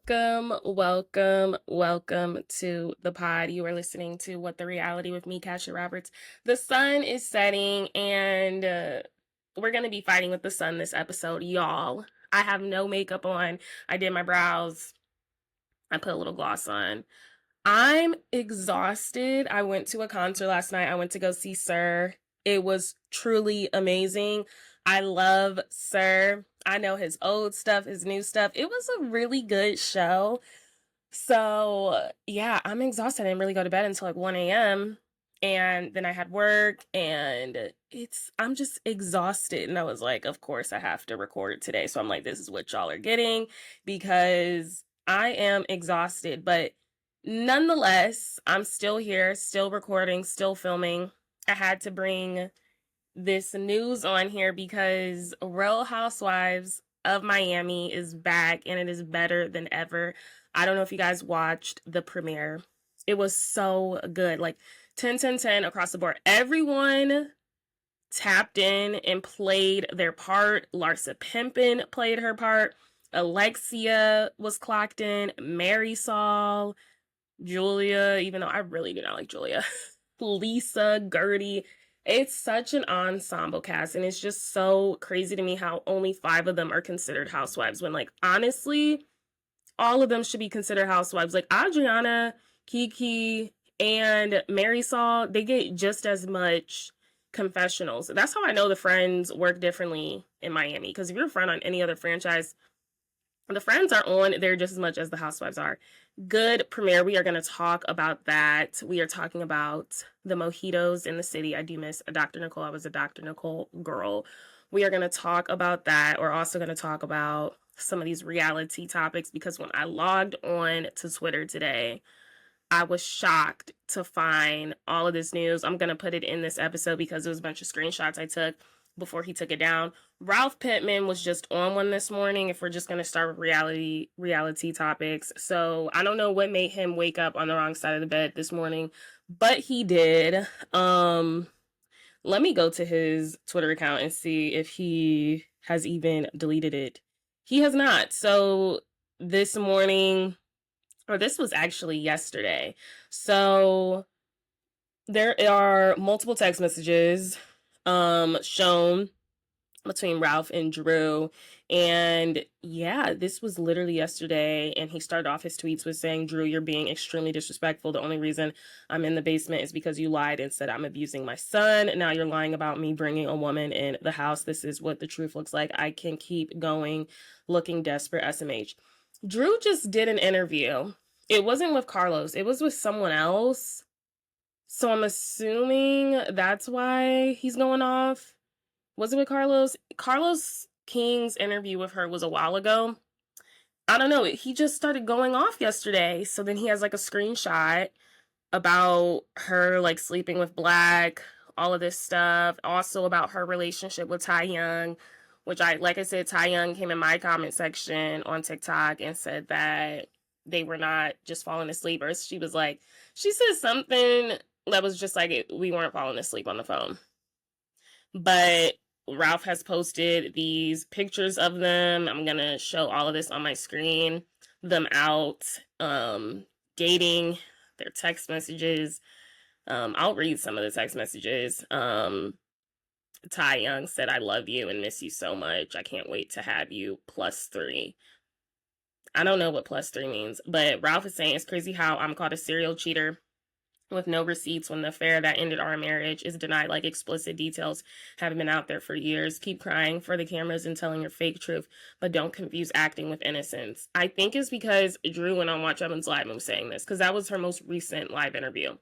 Welcome to the pod. You are listening to What the Reality with me, Kasha Roberts. The sun is setting, and we're going to be fighting with the sun this episode, y'all. I have no makeup on. I did my brows. I put a little gloss on. I'm exhausted. I went to a concert last night. I went to go see Sir. It was truly amazing. I love Sir. I know his old stuff, his new stuff. It was a really good show. So, yeah, I'm exhausted. I didn't really go to bed until like 1 a.m. And then I had work and I'm just exhausted. And I was like, of course, I have to record today. So I'm like, this is what y'all are getting because I am exhausted. But nonetheless, I'm still here, still recording, still filming. I had to bring this news on here because Real Housewives of Miami is back and it is better than ever. I don't know if you guys watched the premiere. It was so good. Like 10, 10, 10 across the board. Everyone tapped in and played their part. Larsa Pimpin played her part. Alexia was clocked in. Marisol, Julia, even though I really do not like Julia. Lisa, Gertie. It's such an ensemble cast, and it's just so crazy to me how only 5 of them are considered housewives when, like, honestly, all of them should be considered housewives. Like, Adriana, Kiki, and Marisol, they get just as much confessionals. That's how I know the Friends work differently in Miami, because if you're a friend on any other franchise, the Friends are on there just as much as the housewives are. Good premiere. We are going to talk about that. We are talking about the Mojitos in the city. I do miss Dr. Nicole. I was a Dr. Nicole girl. We are going to talk about that. We're also going to talk about some of these reality topics because when I logged on to Twitter today, I was shocked to find all of this news. I'm going to put it in this episode because it was a bunch of screenshots I took before he took it down. Ralph Pittman was just on one this morning if we're just going to start with reality topics. So I don't know what made him wake up on the wrong side of the bed this morning, but he did. Let me go to his Twitter account and see if he has even deleted it. He has not. So this morning, or this was actually yesterday. So there are multiple text messages shown between Ralph and Drew. And yeah, this was literally yesterday. And he started off his tweets with saying, Drew, you're being extremely disrespectful. The only reason I'm in the basement is because you lied and said I'm abusing my son. Now you're lying about me bringing a woman in the house. This is what the truth looks like. I can keep going, looking desperate, SMH. Drew just did an interview. It wasn't with Carlos. It was with someone else. So I'm assuming that's why he's going off. Was it with Carlos? Carlos King's interview with her was a while ago. I don't know. He just started going off yesterday. So then he has like a screenshot about her like sleeping with Black, all of this stuff. Also about her relationship with Ty Young, which like I said, Ty Young came in my comment section on TikTok and said that they were not just falling asleep. Or she said something that was just like we weren't falling asleep on the phone. But Ralph has posted these pictures of them. I'm going to show all of this on my screen. Them out, dating, their text messages. I'll read some of the text messages. Ty Young said, I love you and miss you so much. I can't wait to have you +3. I don't know what +3 means, but Ralph is saying it's crazy how I'm called a serial cheater with no receipts when the affair that ended our marriage is denied. Like explicit details haven't been out there for years. Keep crying for the cameras and telling your fake truth, but don't confuse acting with innocence. I think it's because Drew went on Watch Evans Live and was saying this because that was her most recent live interview.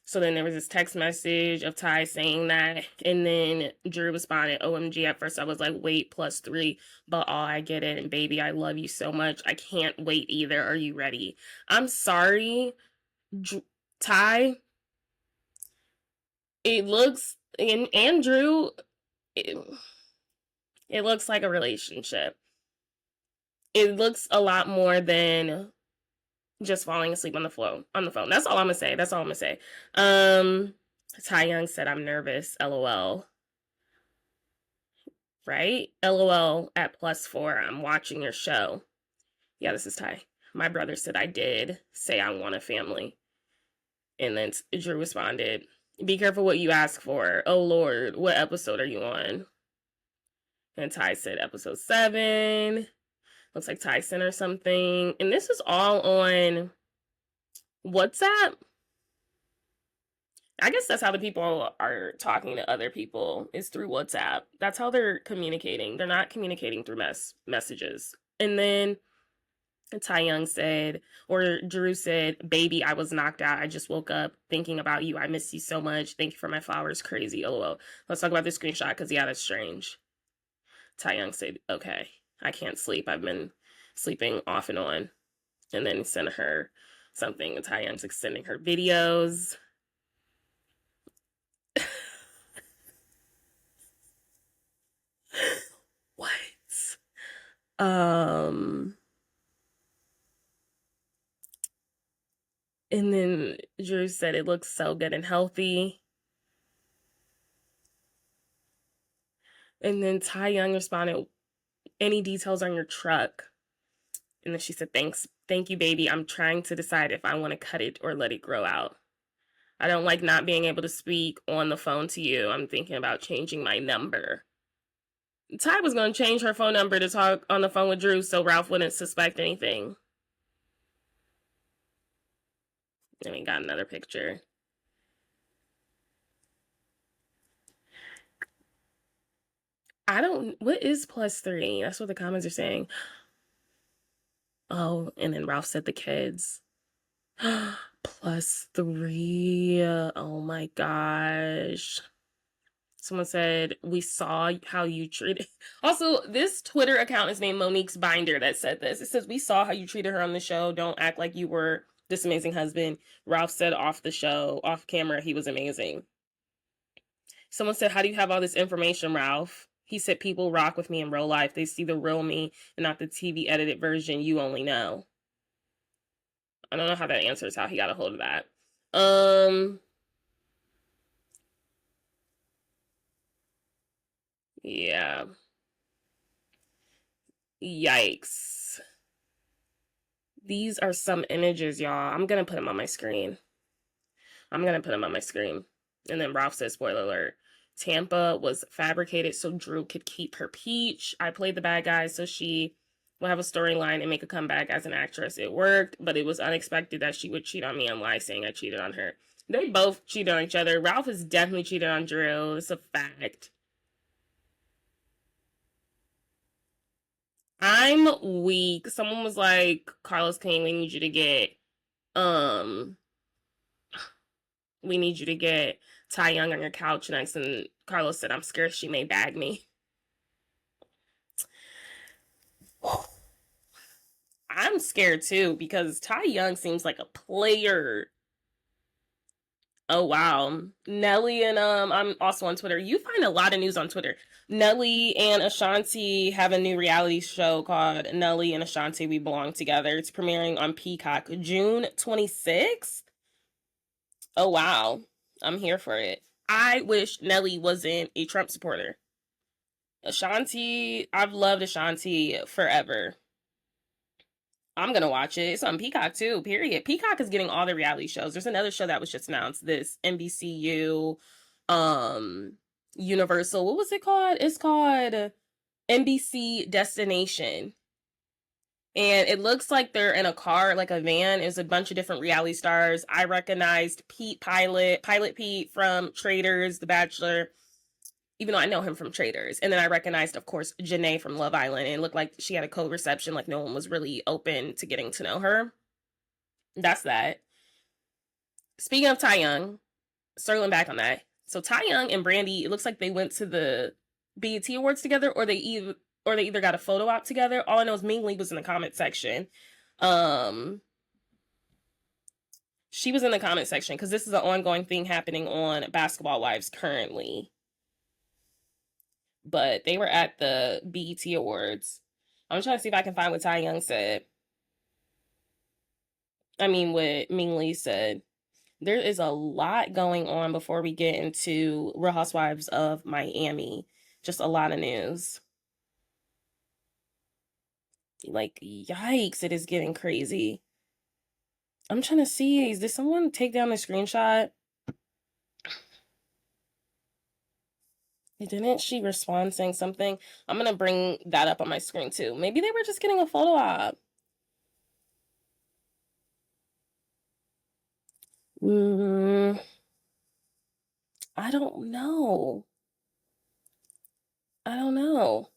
So then there was this text message of Ty saying that, and then Drew responded, OMG. At first I was like, wait, +3, but I get it, and baby, I love you so much. I can't wait either. Are you ready? I'm sorry, Ty. It looks, in Andrew, it looks like a relationship. It looks a lot more than just falling asleep on the phone. That's all I'm gonna say. Ty Young said, I'm nervous, LOL. Right? LOL at +4. I'm watching your show. Yeah, this is Ty. My brother said I did say I want a family. And then Drew responded, be careful what you ask for. Oh, Lord, what episode are you on? And Ty said episode 7. Looks like Tyson or something. And this is all on WhatsApp. I guess that's how the people are talking to other people, is through WhatsApp. That's how they're communicating. They're not communicating through messages. And then Tai Young said, or Drew said, baby, I was knocked out. I just woke up thinking about you. I miss you so much. Thank you for my flowers. Crazy. LOL. Let's talk about this screenshot because, yeah, that's strange. Tai Young said, okay, I can't sleep. I've been sleeping off and on. And then sent her something. Tai Young's sending her videos. What? And then Drew said it looks so good and healthy. And then Tai Young responded, any details on your truck? And then she said, thank you, baby. I'm trying to decide if I want to cut it or let it grow out. I don't like not being able to speak on the phone to you. I'm thinking about changing my number. Ty was going to change her phone number to talk on the phone with Drew so Ralph wouldn't suspect anything. And we got another picture. What is +3? That's what the comments are saying. Oh, and then Ralph said the kids. +3. Oh my gosh. Someone said, we saw how you treated. Also, this Twitter account is named Monique's Binder that said this. It says, we saw how you treated her on the show. Don't act like you were this amazing husband. Ralph said off the show, off camera, he was amazing. Someone said, how do you have all this information, Ralph? He said, people rock with me in real life. They see the real me and not the TV edited version you only know. I don't know how that answers how he got a hold of that. Yeah. Yikes. These are some images, y'all. I'm going to put them on my screen. And then Ralph says, spoiler alert, Tampa was fabricated so Drew could keep her peach. I played the bad guy so she will have a storyline and make a comeback as an actress. It worked, but it was unexpected that she would cheat on me and lie saying I cheated on her. They both cheated on each other. Ralph has definitely cheated on Drew. It's a fact. I'm weak. Someone was like, Carlos King, we need you to get Tai Young on your couch next. And Carlos said, I'm scared she may bag me. I'm scared too because Tai Young seems like a player. Oh wow. Nelly and I'm also on Twitter. You find a lot of news on Twitter. Nelly and Ashanti have a new reality show called Nelly and Ashanti We Belong Together. It's premiering on Peacock June 26th. Oh wow. I'm here for it. I wish Nelly wasn't a Trump supporter. Ashanti, I've loved Ashanti forever. I'm gonna watch it. It's on Peacock too, period. Peacock is getting all the reality shows. There's another show that was just announced, this NBCU, Universal. What was it called? It's called NBC Destination. And it looks like they're in a car, like a van. There's a bunch of different reality stars. I recognized Pilot Pete from Traitors, The Bachelor, even though I know him from Traitors. And then I recognized, of course, Janae from Love Island. And it looked like she had a cold reception, like no one was really open to getting to know her. That's that. Speaking of Tai Young, circling back on that. So Tai Young and Brandy, it looks like they went to the BET Awards together, or they either got a photo op together. All I know is Ming Lee was in the comment section. She was in the comment section because this is an ongoing thing happening on Basketball Wives currently. But they were at the BET Awards. I'm trying to see if I can find what Tai Young said. I mean, what Ming Lee said. There is a lot going on before we get into Real Housewives of Miami. Just a lot of news. Like, yikes, it is getting crazy. I'm trying to see, did someone take down the screenshot? Didn't she respond saying something? I'm gonna bring that up on my screen too. Maybe they were just getting a photo op. Mm, I don't know. I don't know.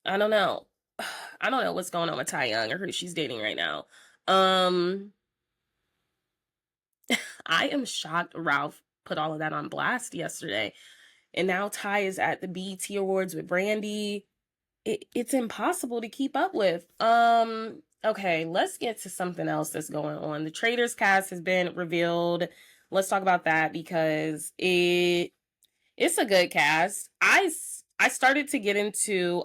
I don't know. I don't know what's going on with Tai Young or who she's dating right now. Um, I am shocked Ralph put all of that on blast yesterday. And now Tai is at the BET Awards with Brandy. It's impossible to keep up with. Okay, let's get to something else that's going on. The Traitors cast has been revealed. Let's talk about that because it's a good cast. I started to get into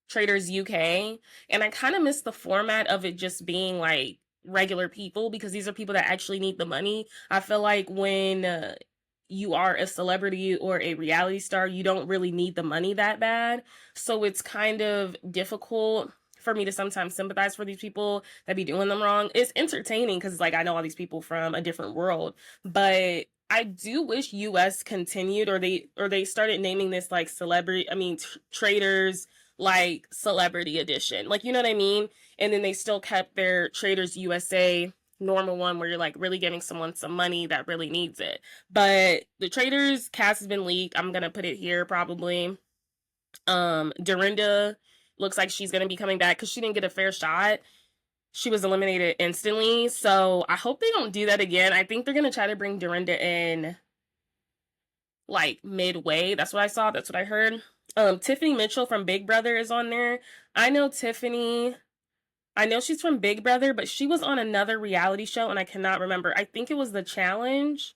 Traitors UK, and I kind of miss the format of it just being like regular people because these are people that actually need the money. I feel like when you are a celebrity or a reality star, you don't really need the money that bad. So it's kind of difficult for me to sometimes sympathize for these people that be doing them wrong. It's entertaining because like I know all these people from a different world, but I do wish US continued or they started naming this like Traitors like celebrity edition. Like you know what I mean? And then they still kept their Traitors USA normal one where you're like really giving someone some money that really needs it. But the Traitors cast has been leaked. I'm gonna put it here probably. Dorinda looks like she's gonna be coming back because she didn't get a fair shot. She was eliminated instantly. So I hope they don't do that again. I think they're gonna try to bring Dorinda in like midway. That's what I saw. That's what I heard. Tiffany Mitchell from Big Brother is on there. I know Tiffany. I know she's from Big Brother, but she was on another reality show and I cannot remember. I think it was The Challenge.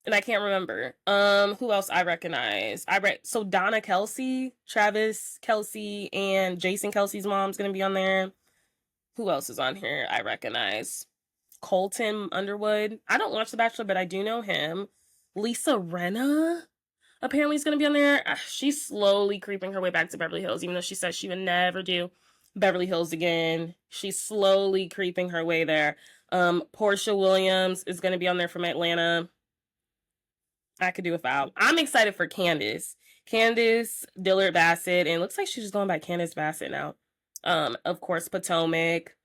And I can't remember. Who else I recognize? So Donna Kelsey, Travis Kelsey, and Jason Kelsey's mom's gonna be on there. Who else is on here? I recognize Colton Underwood. I don't watch The Bachelor, but I do know him. Lisa Renna apparently is gonna be on there. She's slowly creeping her way back to Beverly Hills, even though she says she would never do Beverly Hills again. She's slowly creeping her way there. Porsha Williams is gonna be on there from Atlanta. I could do without. I'm excited for Candace. Candace Dillard Bassett, and it looks like she's just going by Candace Bassett now. Of course, Potomac.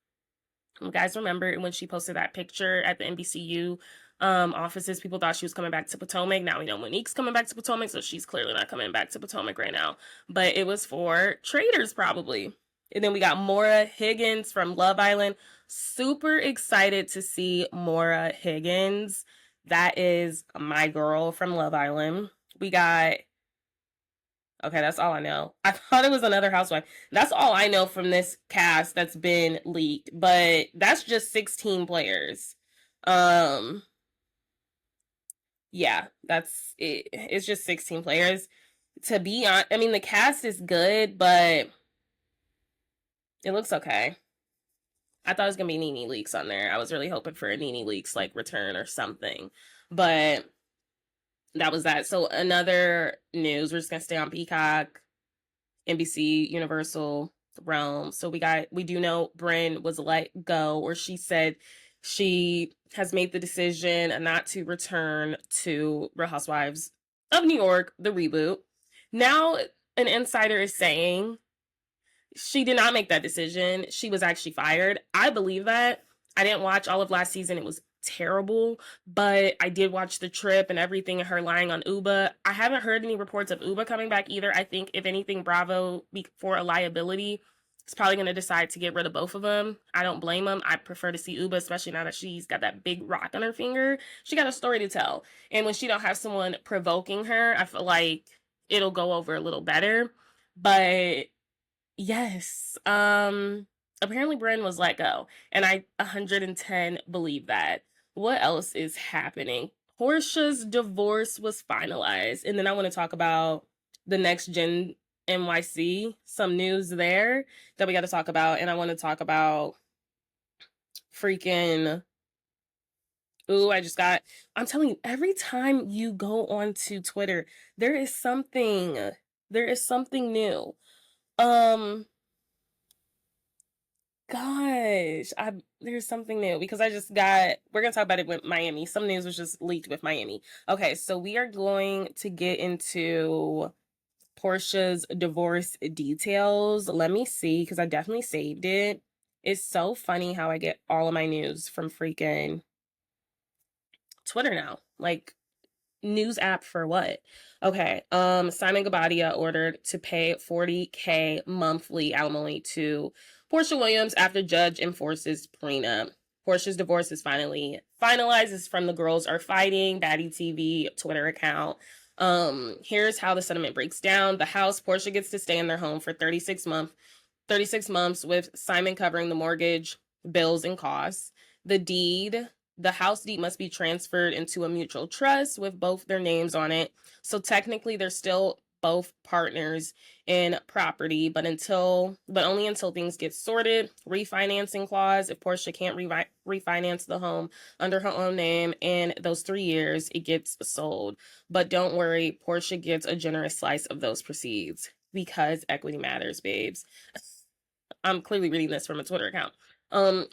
You guys remember when she posted that picture at the NBCU offices? People thought she was coming back to Potomac. Now we know Monique's coming back to Potomac, so she's clearly not coming back to Potomac right now. But it was for Traitors, probably. And then we got Maura Higgins from Love Island. Super excited to see Maura Higgins. That is my girl from Love Island. We got. Okay, that's all I know. I thought it was another housewife. That's all I know from this cast that's been leaked, but that's just 16 players. Yeah, that's it. It's just 16 players. To be honest, I mean the cast is good, but it looks okay. I thought it was gonna be Nene Leakes on there. I was really hoping for a Nene Leakes like return or something, but that was that. So another news. We're just gonna stay on Peacock, NBC, Universal, RHOM. So we do know Brynn was let go, or she said she has made the decision not to return to Real Housewives of New York, the reboot. Now an insider is saying she did not make that decision. She was actually fired. I believe that. I didn't watch all of last season. It was terrible, but I did watch the trip and everything and her lying on Uba. I haven't heard any reports of Uba coming back either. I think if anything, Bravo for a liability is probably going to decide to get rid of both of them. I don't blame them. I prefer to see Uba, especially now that she's got that big rock on her finger. She got a story to tell. And when she don't have someone provoking her, I feel like it'll go over a little better. But yes. Apparently Brynn was let go. And I 110 believe that. What else is happening? Porsha's divorce was finalized. And then I want to talk about the next gen NYC. Some news there that we got to talk about. And I want to talk about freaking I'm telling you, every time you go onto Twitter, there is something new. gosh, there's something new because we're gonna talk about it with Miami. Some news was just leaked with Miami. Okay, so we are going to get into Porsha's divorce details. Let me see, because I definitely saved it. It's so funny how I get all of my news from freaking Twitter now. Like, news app for what? Okay. Simon Gabadia ordered to pay $40K monthly alimony to Porsha Williams after judge enforces prenup. Porsha's divorce is finally finalized. It's from the Girls Are Fighting Batty TV Twitter account. Here's how the settlement breaks down. The house, Porsha gets to stay in their home for 36 months with Simon covering the mortgage, bills, and costs. The house deed must be transferred into a mutual trust with both their names on it. So technically they're still both partners in property, but only until things get sorted. Refinancing clause, if Porsha can't refinance the home under her own name in those 3 years, it gets sold. But don't worry, Porsha gets a generous slice of those proceeds because equity matters, babes. I'm clearly reading this from a Twitter account.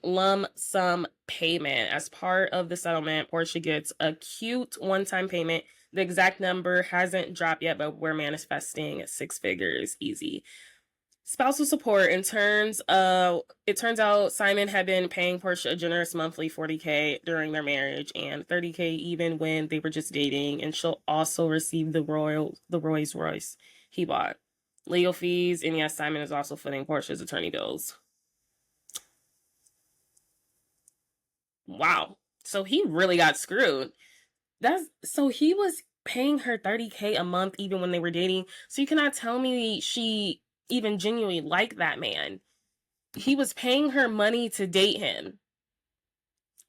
Lump sum payment. As part of the settlement, Porsha gets a cute one-time payment. The exact number hasn't dropped yet, but we're manifesting 6 figures easy. Spousal support. It turns out Simon had been paying Porsha a generous monthly $40K during their marriage and $30K even when they were just dating, and she'll also receive the Rolls Royce he bought. Legal fees, and yes, Simon is also footing Porsha's attorney bills. Wow. So he really got screwed. So he was paying her $30K a month even when they were dating. So you cannot tell me she even genuinely liked that man. He was paying her money to date him.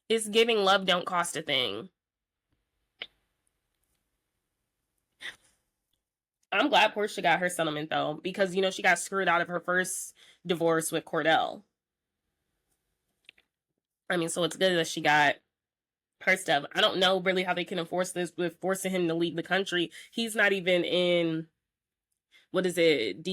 It's giving love don't cost a thing. I'm glad Porsha got her settlement though, because she got screwed out of her first divorce with Cordell. I mean, so it's good that she got her stuff. I don't know really how they can enforce this with forcing him to leave the country. He's not even in, what is it,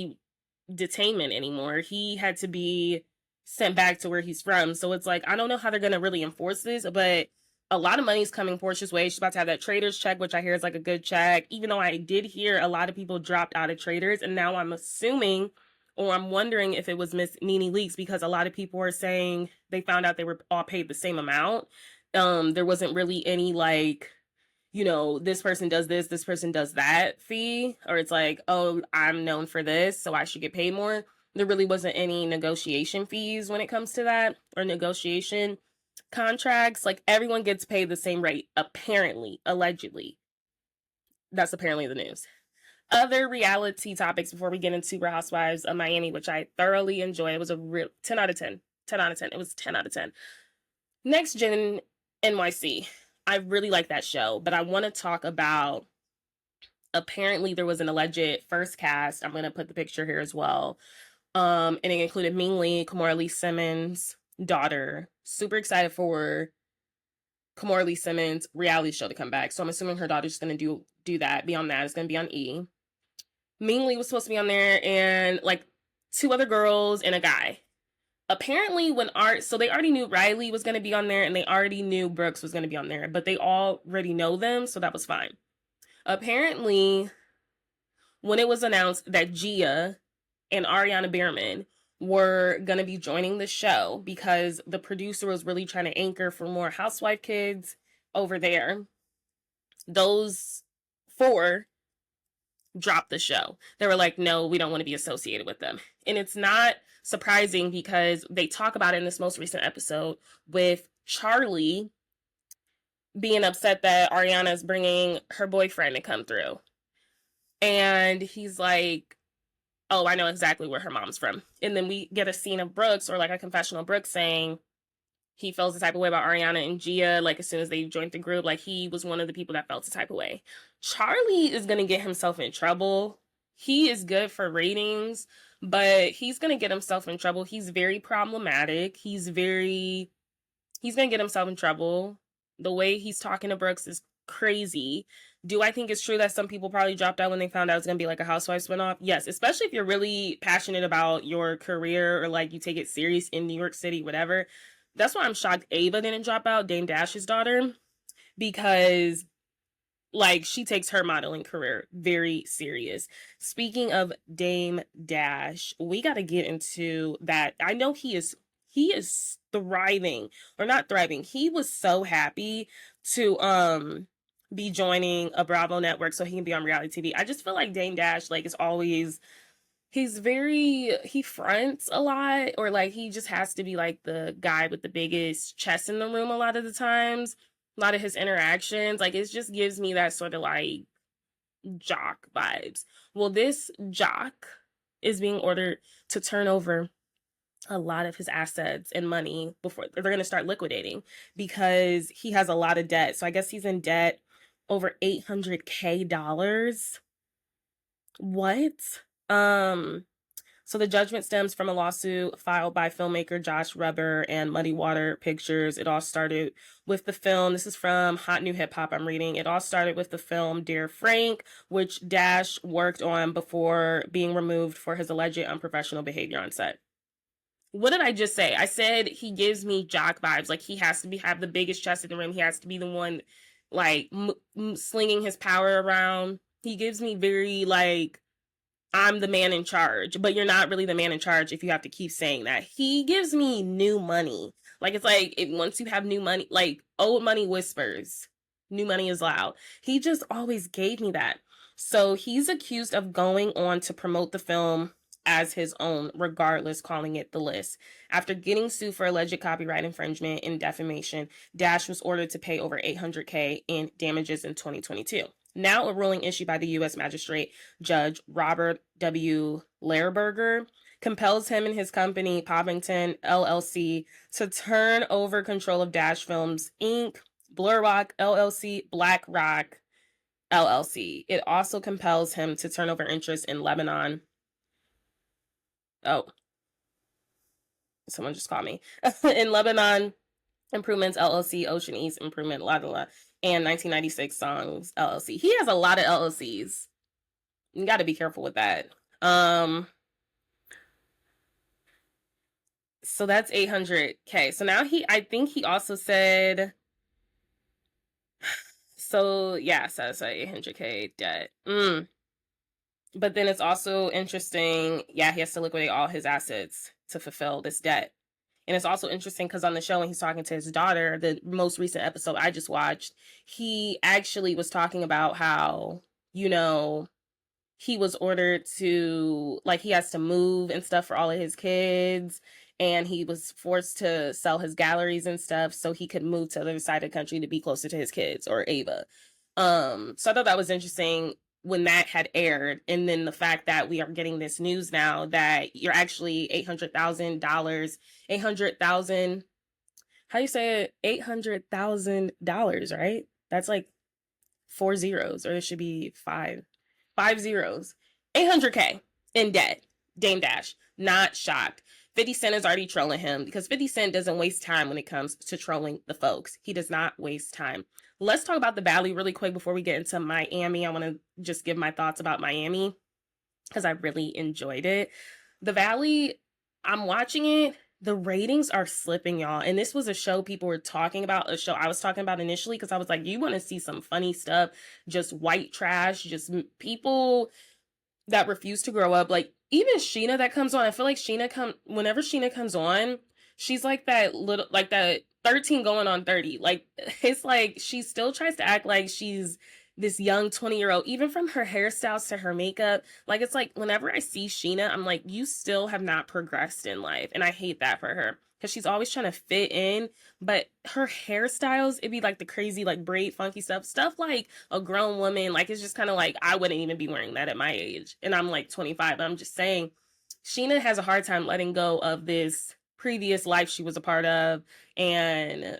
detainment anymore. He had to be sent back to where he's from. So it's like, I don't know how they're going to really enforce this, but a lot of money's coming Porsha's way. She's about to have that Traitors check, which I hear is like a good check, even though I did hear a lot of people dropped out of Traitors. And now I'm assuming, or I'm wondering if it was Miss Nene Leakes, because a lot of people are saying they found out they were all paid the same amount. There wasn't really any like, this person does this person does that fee, or it's like, oh, I'm known for this, so I should get paid more. There really wasn't any negotiation fees when it comes to that, or negotiation contracts. Like, everyone gets paid the same rate, apparently, allegedly. That's apparently the news. Other reality topics before we get into Real Housewives of Miami, which I thoroughly enjoyed. It was a real 10 out of 10. 10 out of 10. It was 10 out of 10. Next Gen NYC. I really like that show, but I want to talk about, apparently there was an alleged first cast. I'm going to put the picture here as well. And it included Ming Lee, Kimora Lee Simmons' daughter. Super excited for Kimora Lee Simmons' reality show to come back. So I'm assuming her daughter's going to do that. Beyond that, it's going to be on E. Ming Lee was supposed to be on there, and like 2 other girls and a guy. Apparently so they already knew Riley was going to be on there, and they already knew Brooks was going to be on there, but they already know them, so that was fine. Apparently, when it was announced that Gia and Ariana Bierman were going to be joining the show because the producer was really trying to anchor for more housewife kids over there, those 4 dropped the show. They were like, no, we don't want to be associated with them. And it's not surprising because they talk about it in this most recent episode with Charlie being upset that Ariana is bringing her boyfriend to come through. And he's like, oh, I know exactly where her mom's from. And then we get a scene of Brooks, or like a confessional of Brooks, saying he feels the type of way about Ariana and Gia, like as soon as they joined the group, like he was one of the people that felt the type of way. Charlie is going to get himself in trouble. He is good for ratings, but he's going to get himself in trouble. He's very problematic. He's going to get himself in trouble. The way he's talking to Brooks is crazy. Do I think it's true that some people probably dropped out when they found out it was gonna be like a housewife spinoff? Yes, especially if you're really passionate about your career or like you take it serious in New York City, whatever. That's why I'm shocked Ava didn't drop out, Dame Dash's daughter, because like she takes her modeling career very serious. Speaking of Dame Dash, we got to get into that. I know he is thriving, or not thriving. He was so happy to be joining a Bravo network so he can be on reality TV. I just feel like Dame Dash like is always, he fronts a lot, or like he just has to be like the guy with the biggest chest in the room a lot of the times. A lot of his interactions, like it just gives me that sort of like jock vibes. Well, this jock is being ordered to turn over a lot of his assets and money before they're going to start liquidating, because he has a lot of debt. So I guess he's in debt over $800K. What? Um so the judgment stems from a lawsuit filed by filmmaker Josh Rubber and Muddy Water Pictures. It all started with the film. This is from Hot New Hip Hop I'm reading. It all started with the film Dear Frank, which Dash worked on before being removed for his alleged unprofessional behavior on set. What did I just say? I said he gives me jock vibes. Like he has to have the biggest chest in the room. He has to be the one like slinging his power around. He gives me very like I'm the man in charge, but you're not really the man in charge if you have to keep saying that. He gives me new money. Like it's like once you have new money, like old money whispers, new money is loud. He just always gave me that. So he's accused of going on to promote the film as his own, regardless, calling it The List. After getting sued for alleged copyright infringement and defamation, Dash was ordered to pay over $800K in damages in 2022. Now, a ruling issued by the U.S. Magistrate Judge Robert W. Lehrberger compels him and his company, Poppington LLC, to turn over control of Dash Films Inc., Blur Rock LLC, Black Rock LLC. It also compels him to turn over interest in Lebanon. Oh, someone just called me. In Lebanon Improvements LLC, Ocean East Improvement, la la la, and 1996 Songs LLC. He has a lot of LLCs. You got to be careful with that. So that's $800K. So now I think he also said, so yeah, so that's $800K debt. But then it's also interesting. Yeah, he has to liquidate all his assets to fulfill this debt. And it's also interesting because on the show, when he's talking to his daughter, the most recent episode I just watched, he actually was talking about how, he was ordered to, like, he has to move and stuff for all of his kids. And he was forced to sell his galleries and stuff so he could move to the other side of the country to be closer to his kids, or Ava. So I thought that was interesting when that had aired, and then the fact that we are getting this news now that you're actually $800,000, 800,000, how do you say it? $800,000, right? That's like 4 zeros, or it should be 5 zeros. 800K in debt. Dame Dash, not shocked. 50 Cent is already trolling him because 50 Cent doesn't waste time when it comes to trolling the folks. He does not waste time. Let's talk about the Valley really quick before we get into Miami. I want to just give my thoughts about Miami because I really enjoyed it. The Valley, I'm watching it. The ratings are slipping, y'all. And this was a show people were talking about, a show I was talking about initially, because I was like, you want to see some funny stuff, just white trash, just people that refuse to grow up. Like, even Sheena that comes on, I feel like whenever Sheena comes on, she's like that little, like that 13 going on 30. Like, it's like she still tries to act like she's this young 20-year-old, even from her hairstyles to her makeup. Like, it's like whenever I see Sheena, I'm like, you still have not progressed in life. And I hate that for her because she's always trying to fit in. But her hairstyles, it'd be like the crazy, like braid, funky stuff like a grown woman. Like, it's just kind of like, I wouldn't even be wearing that at my age. And I'm like 25. But I'm just saying, Sheena has a hard time letting go of this previous life she was a part of. And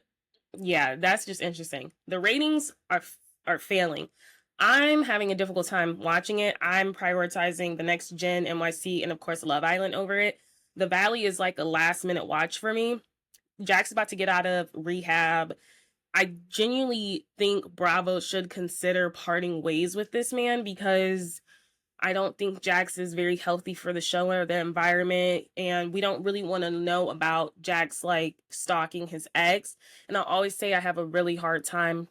yeah, that's just interesting. The ratings are failing. I'm having a difficult time watching it. I'm prioritizing The Next Gen, NYC, and of course Love Island over it. The Valley is like a last minute watch for me. Jack's about to get out of rehab. I genuinely think Bravo should consider parting ways with this man, because I don't think Jax is very healthy for the show or the environment, and we don't really want to know about Jax like stalking his ex. And I'll always say I have a really hard time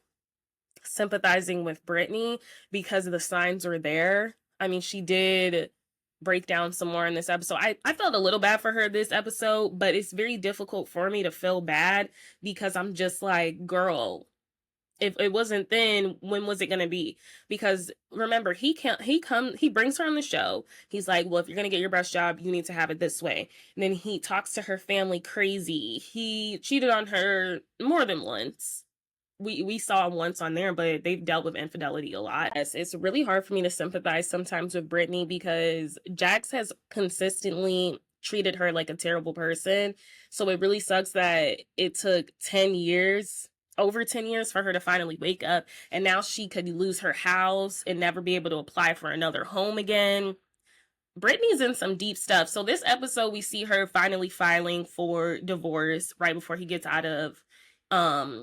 sympathizing with Brittany because the signs were there. I mean, she did break down some more in this episode. I felt a little bad for her this episode, but it's very difficult for me to feel bad because I'm just like, girl, if it wasn't then, when was it going to be? Because remember, he brings her on the show. He's like, well, if you're going to get your best job, you need to have it this way. And then he talks to her family crazy. He cheated on her more than once. We saw once on there, but they've dealt with infidelity a lot. It's really hard for me to sympathize sometimes with Brittany because Jax has consistently treated her like a terrible person. So it really sucks that it took 10 years, over 10 years, for her to finally wake up. And now she could lose her house and never be able to apply for another home again. Brittany's in some deep stuff. So this episode, we see her finally filing for divorce right before he gets out of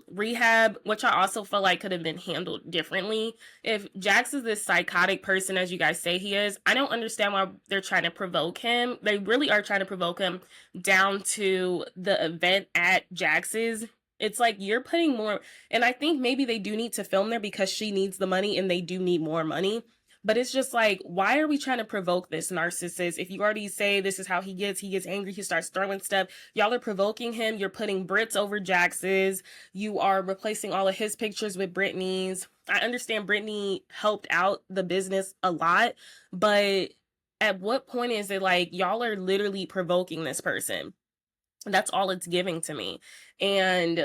rehab, which I also feel like could have been handled differently. If Jax is this psychotic person, as you guys say he is, I don't understand why they're trying to provoke him. They really are trying to provoke him down to the event at Jax's. It's like you're putting more, and I think maybe they do need to film there because she needs the money and they do need more money. But it's just like, why are we trying to provoke this narcissist? If you already say this is how he gets angry, he starts throwing stuff. Y'all are provoking him. You're putting Brit's over Jax's. You are replacing all of his pictures with Brittany's. I understand Brittany helped out the business a lot, but at what point is it like y'all are literally provoking this person? That's all it's giving to me. And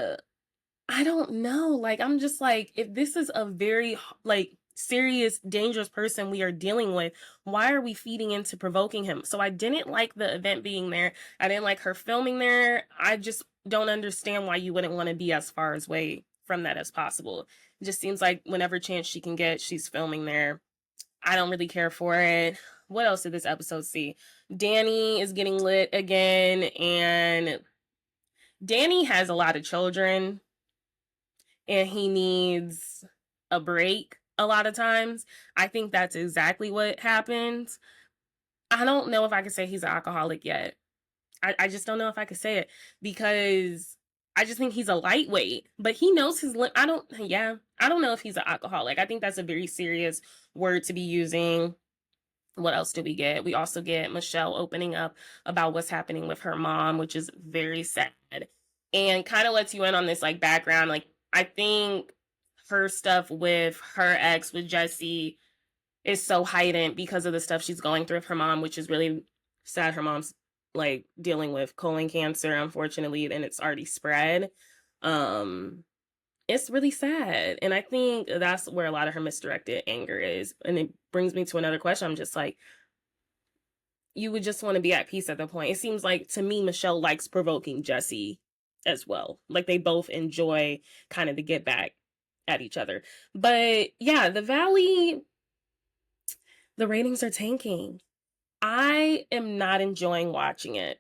I don't know. Like, I'm just like, if this is a very, like, serious, dangerous person we are dealing with, why are we feeding into provoking him? So I didn't like the event being there. I didn't like her filming there. I just don't understand why you wouldn't want to be as far away from that as possible. It just seems like whenever chance she can get, she's filming there. I don't really care for it. What else did this episode see? Danny is getting lit again, and Danny has a lot of children, and he needs a break a lot of times. I think that's exactly what happens. I don't know if I could say he's an alcoholic yet. I just don't know if I could say it because I just think he's a lightweight, but he knows his I don't know if he's an alcoholic. I think that's a very serious word to be using. What else do we get? We also get Michelle opening up about what's happening with her mom, which is very sad, and kind of lets you in on this like background. Like, I think her stuff with her ex, with Jesse, is so heightened because of the stuff she's going through with her mom, which is really sad. Her mom's like dealing with colon cancer, unfortunately, and it's already spread. It's really sad. And I think that's where a lot of her misdirected anger is. And it brings me to another question. I'm just like, you would just want to be at peace at the point. It seems like, to me, Michelle likes provoking Jesse as well. Like, they both enjoy kind of the get back at each other. But yeah, the Valley, the ratings are tanking. I am not enjoying watching it.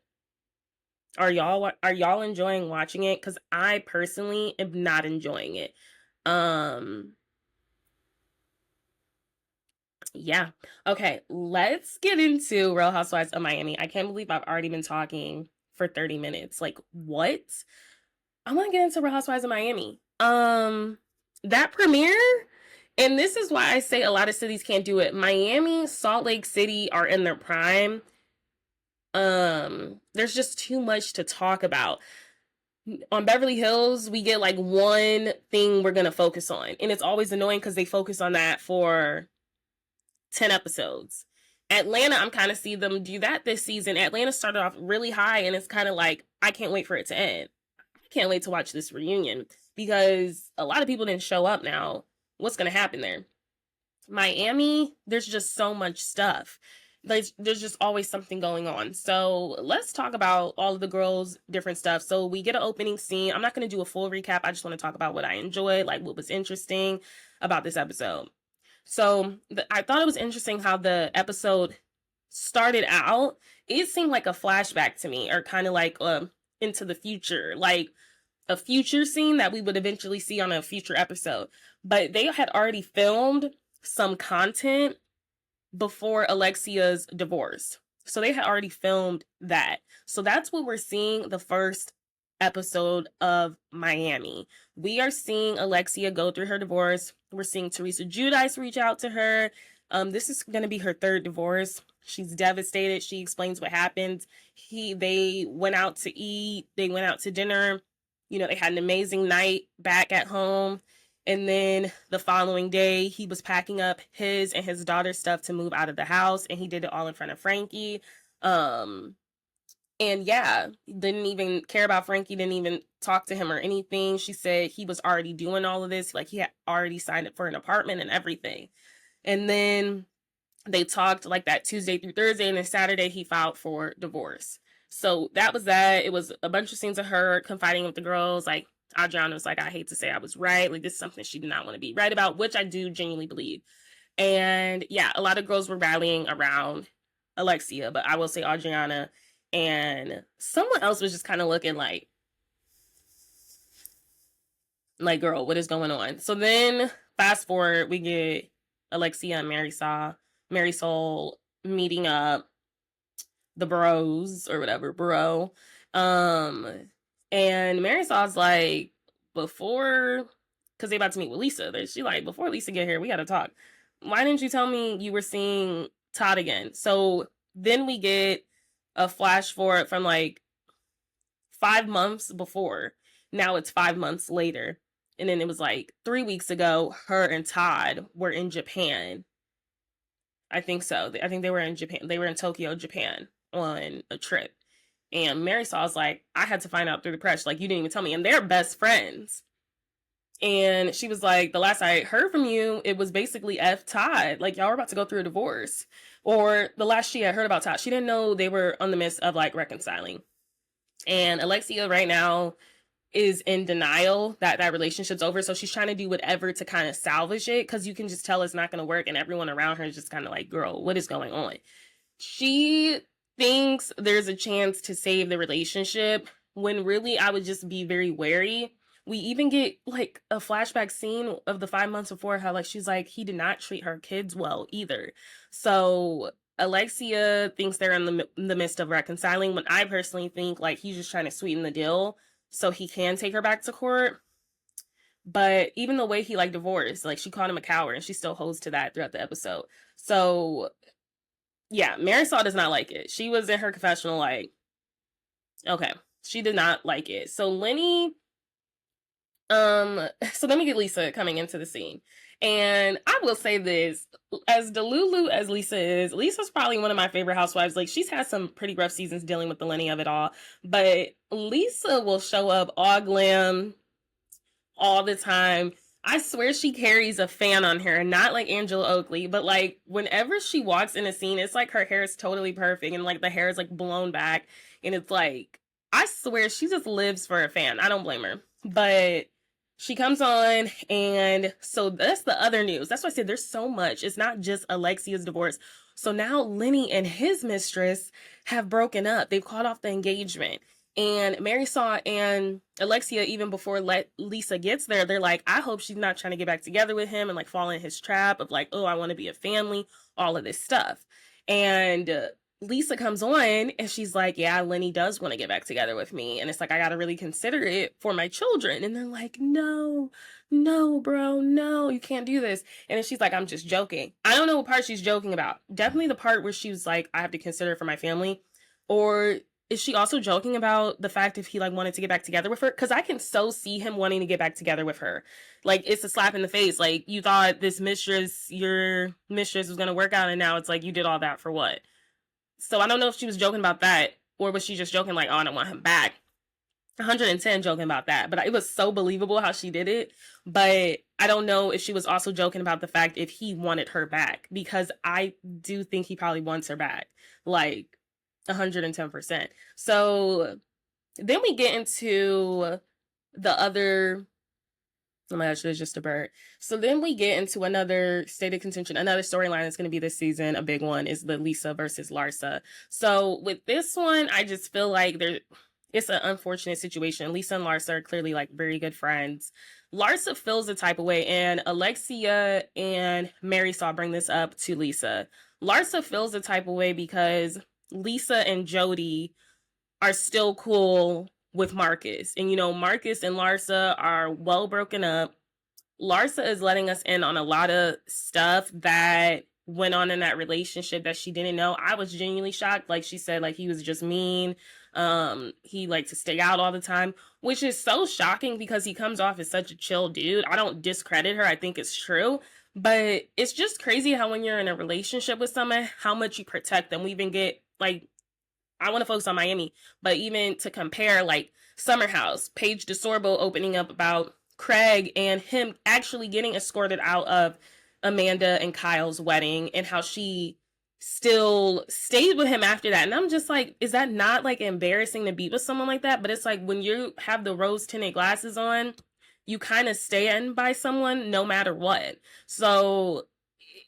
Are y'all enjoying watching it? Because I personally am not enjoying it. Yeah. Okay, let's get into Real Housewives of Miami. I can't believe I've already been talking for 30 minutes. Like, what? I want to get into Real Housewives of Miami. That premiere, and this is why I say a lot of cities can't do it. Miami, Salt Lake City are in their prime. There's just too much to talk about. On Beverly Hills, we get like one thing we're gonna focus on, and it's always annoying because they focus on that for 10 episodes. Atlanta, I'm kind of see them do that this season. Atlanta started off really high, and it's kind of like, I can't wait for it to end. I can't wait to watch this reunion because a lot of people didn't show up now. What's gonna happen there? Miami, there's just so much stuff. There's just always something going on. So let's talk about all of the girls' different stuff. So we get an opening scene. I'm not going to do a full recap. I just want to talk about what I enjoyed, like what was interesting about this episode. So I thought it was interesting how the episode started out. It seemed like a flashback to me, or kind of like into the future. Like, a future scene that we would eventually see on a future episode. But they had already filmed some content before Alexia's divorce. So they had already filmed that. So that's what we're seeing the first episode of Miami. We are seeing Alexia go through her divorce. We're seeing Teresa Giudice reach out to her. This is going to be her third divorce. She's devastated. She explains what happened. They went out to eat. They went out to dinner. They had an amazing night back at home. And then the following day, he was packing up his and his daughter's stuff to move out of the house. And he did it all in front of Frankie. And yeah, didn't even care about Frankie, didn't even talk to him or anything. She said he was already doing all of this. Like, he had already signed up for an apartment and everything. And then they talked like that Tuesday through Thursday. And then Saturday, he filed for divorce. So that was that. It was a bunch of scenes of her confiding with the girls. Like, Adriana was like, I hate to say I was right. Like, this is something she did not want to be right about, which I do genuinely believe. And yeah, a lot of girls were rallying around Alexia, but I will say Adriana and someone else was just kind of looking like, girl, what is going on? So then fast forward, we get Alexia and Marisol meeting up, the bros or whatever, bro. And Marisol's like, because they about to meet with Lisa. She like, before Lisa get here, we got to talk. Why didn't you tell me you were seeing Todd again? So then we get a flash forward from like 5 months before. Now it's 5 months later. And then it was like 3 weeks ago, her and Todd were in Japan. I think so. I think they were in Japan. They were in Tokyo, Japan on a trip. And Marisol's like, I had to find out through the press. Like, you didn't even tell me. And they're best friends. And she was like, the last I heard from you, it was basically F Todd. Like, y'all were about to go through a divorce. Or the last she had heard about Todd, she didn't know they were on the midst of like reconciling. And Alexia right now is in denial that that relationship's over. So she's trying to do whatever to kind of salvage it, because you can just tell it's not going to work. And everyone around her is just kind of like, girl, what is going on? She thinks there's a chance to save the relationship, when really I would just be very wary. We even get like a flashback scene of the 5 months before, how like she's like, he did not treat her kids well either. So Alexia thinks they're in the midst of reconciling, when I personally think like he's just trying to sweeten the deal so he can take her back to court. But even the way he like divorced, like she called him a coward, and she still holds to that throughout the episode. So yeah, Marisol does not like it. She was in her confessional like, okay, she did not like it. So Lenny, so then we get Lisa coming into the scene. And I will say this, as Delulu as Lisa is, Lisa's probably one of my favorite housewives. Like, she's had some pretty rough seasons dealing with the Lenny of it all. But Lisa will show up all glam all the time. I swear she carries a fan on her, not like Angela Oakley, but like whenever she walks in a scene, it's like her hair is totally perfect, and like the hair is like blown back, and it's like, I swear she just lives for a fan. I don't blame her. But she comes on, and so that's the other news. That's why I said there's so much. It's not just Alexia's divorce. So now Lenny and his mistress have broken up. They've called off the engagement. And Marisol and Alexia, even before Lisa gets there, they're like, I hope she's not trying to get back together with him and like fall in his trap of like, oh, I want to be a family, all of this stuff. And Lisa comes on and she's like, yeah, Lenny does want to get back together with me. And it's like, I got to really consider it for my children. And they're like, no, bro, no, you can't do this. And then she's like, I'm just joking. I don't know what part she's joking about. Definitely the part where she was like, I have to consider it for my family. Or is she also joking about the fact if he like wanted to get back together with her? Because I can so see him wanting to get back together with her. Like, it's a slap in the face. Like, you thought your mistress was going to work out, and now it's like, you did all that for what? So I don't know if she was joking about that, or was she just joking like, oh, I don't want him back. 110 joking about that. But it was so believable how she did it. But I don't know if she was also joking about the fact if he wanted her back, because I do think he probably wants her back. Like, 110%. So then we get into the other, oh my gosh, there's just a bird. So then we get into another state of contention, another storyline that's going to be this season. A big one is the Lisa versus Larsa. So with this one, I just feel like it's an unfortunate situation. Lisa and Larsa are clearly like very good friends. Larsa feels the type of way, and Alexia and Mary saw bring this up to Lisa. Larsa feels the type of way because Lisa and Jody are still cool with Marcus. And Marcus and Larsa are well broken up. Larsa is letting us in on a lot of stuff that went on in that relationship that she didn't know. I was genuinely shocked. Like she said, like he was just mean. He liked to stay out all the time, which is so shocking because he comes off as such a chill dude. I don't discredit her. I think it's true. But it's just crazy how when you're in a relationship with someone, how much you protect them. We even get like, I want to focus on Miami, but even to compare like Summer House, Paige DeSorbo opening up about Craig and him actually getting escorted out of Amanda and Kyle's wedding and how she still stayed with him after that. And I'm just like, is that not like embarrassing to be with someone like that? But it's like when you have the rose tinted glasses on, you kind of stand by someone no matter what. So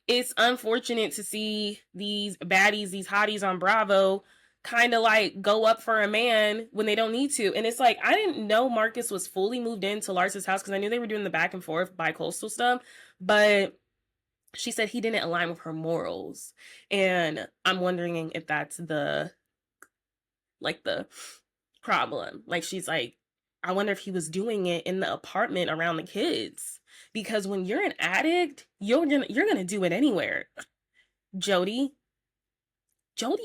it's unfortunate to see these baddies, these hotties on Bravo kind of like go up for a man when they don't need to. And it's like, I didn't know Marcus was fully moved into Larsa's house because I knew they were doing the back and forth bi-coastal stuff. But she said he didn't align with her morals. And I'm wondering if that's the problem. Like she's like, I wonder if he was doing it in the apartment around the kids. Because when you're an addict, you're gonna do it anywhere. Jody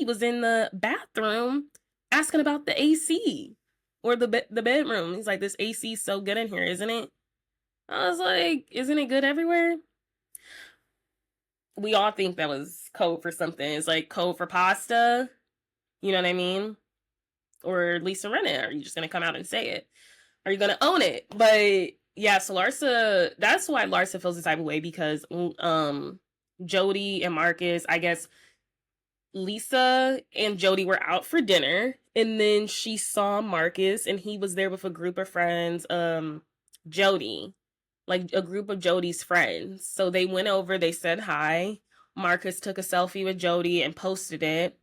was in the bathroom asking about the AC or the bedroom. He's like, this AC is so good in here, isn't it? I was like, isn't it good everywhere? We all think that was code for something. It's like code for pasta. You know what I mean? Or Lisa Rinna. Are you just going to come out and say it? Are you going to own it? But yeah, so Larsa, that's why Larsa feels the type of way because Jody and Marcus, I guess Lisa and Jody were out for dinner and then she saw Marcus and he was there with a group of friends, Jody, like a group of Jody's friends. So they went over, they said hi. Marcus took a selfie with Jody and posted it.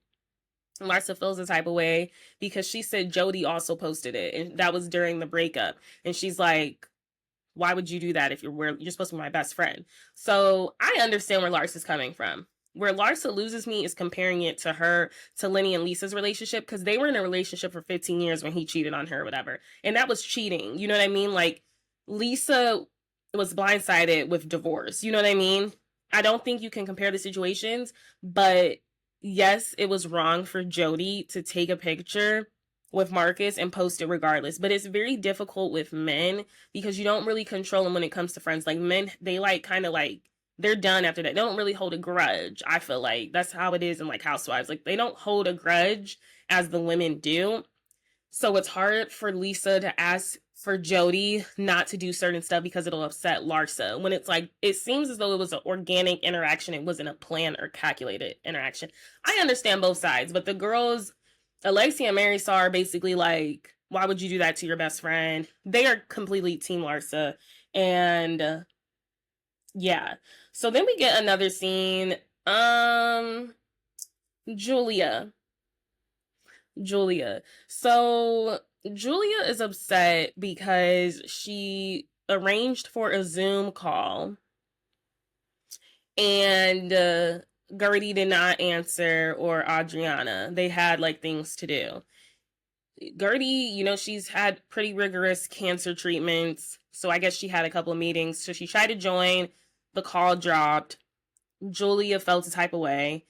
Larsa feels the type of way because she said Jody also posted it and that was during the breakup. And she's like, why would you do that if you're supposed to be my best friend? So I understand where Larsa's coming from. Where Larsa loses me is comparing it to Lenny and Lisa's relationship because they were in a relationship for 15 years when he cheated on her or whatever. And that was cheating. You know what I mean? Like Lisa was blindsided with divorce. You know what I mean? I don't think you can compare the situations, but yes, it was wrong for Jody to take a picture with Marcus and post it regardless. But it's very difficult with men because you don't really control them when it comes to friends. Like men, they like kind of like, they're done after that. They don't really hold a grudge. I feel like that's how it is in like Housewives. Like they don't hold a grudge as the women do. So it's hard for Lisa to ask for Jody not to do certain stuff because it'll upset Larsa. When it's like, it seems as though it was an organic interaction. It wasn't a planned or calculated interaction. I understand both sides, but the girls, Alexia and Mary Saw are basically like, why would you do that to your best friend? They are completely Team Larsa. And yeah. So then we get another scene. Julia. So Julia is upset because she arranged for a Zoom call and Gertie did not answer or Adriana. They had like things to do. Gertie, she's had pretty rigorous cancer treatments. So I guess she had a couple of meetings. So she tried to join. The call dropped. Julia felt a type of way.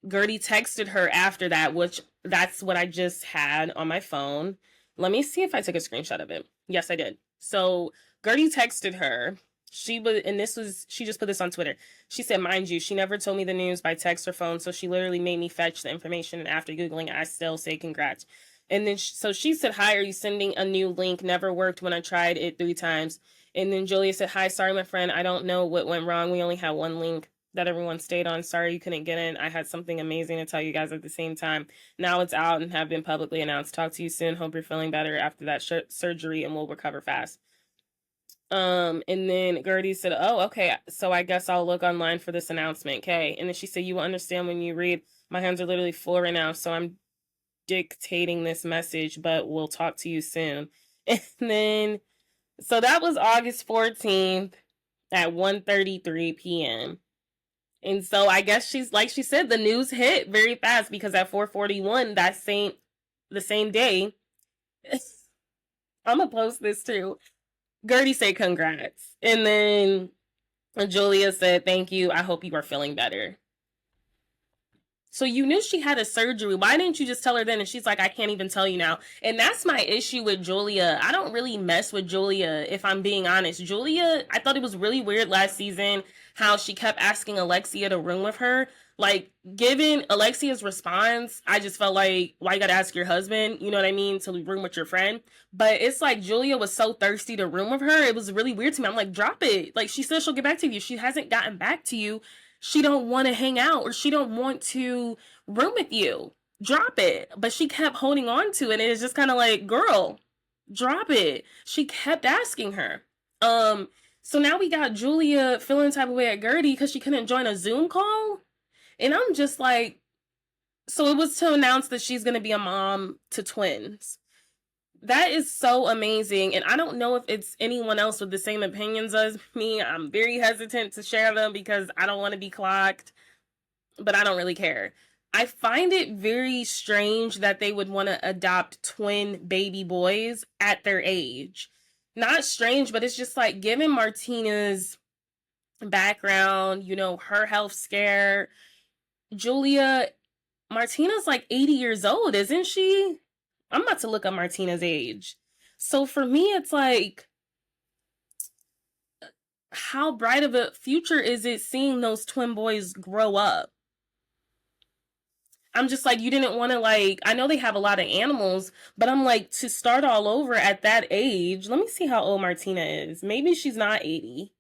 Gertie texted her after that, which that's what I just had on my phone. Let me see if I took a screenshot of it. Yes, I did. So Gertie texted her. She just put this on Twitter. She said, mind you, she never told me the news by text or phone, so she literally made me fetch the information, and after Googling, I still say congrats. And then, so she said, hi, are you sending a new link? Never worked when I tried it 3 times. And then Julia said, hi, sorry, my friend. I don't know what went wrong. We only had one link that everyone stayed on. Sorry you couldn't get in. I had something amazing to tell you guys at the same time. Now it's out and have been publicly announced. Talk to you soon. Hope you're feeling better after that surgery and we'll recover fast. And then Gertie said, oh, okay, so I guess I'll look online for this announcement, okay? And then she said, you will understand when you read. My hands are literally full right now, so I'm dictating this message, but we'll talk to you soon. And then, so that was August 14th at 1:33 p.m. And so I guess she's, like she said, the news hit very fast because at 4:41 the same day, I'm gonna post this too. Gertie said congrats, and then Julia said thank you. I hope you are feeling better. So you knew she had a surgery. Why didn't you just tell her then? And she's like, I can't even tell you now. And that's my issue with Julia. I don't really mess with Julia, if I'm being honest. Julia, I thought it was really weird last season how she kept asking Alexia to room with her. Like, given Alexia's response, I just felt like, why you gotta ask your husband, you know what I mean, to room with your friend? But it's like Julia was so thirsty to room with her. It was really weird to me. I'm like, drop it. Like, she said she'll get back to you. She hasn't gotten back to you. She don't want to hang out or she don't want to room with you. Drop it. But she kept holding on to it, and it's just kind of like, girl, drop it. She kept asking her. So now we got Julia feeling type of way at Gertie because she couldn't join a Zoom call. And I'm just like, so it was to announce that she's going to be a mom to twins. That is so amazing. And I don't know if it's anyone else with the same opinions as me. I'm very hesitant to share them because I don't want to be clocked, but I don't really care. I find it very strange that they would want to adopt twin baby boys at their age. Not strange, but it's just like, given Martina's background, you know, her health scare, Martina's like 80 years old, isn't she? I'm about to look up Martina's age. So for me, it's like, how bright of a future is it seeing those twin boys grow up? I'm just like, you didn't want to, like, I know they have a lot of animals, but I'm like, to start all over at that age, let me see how old Martina is. Maybe she's not 80.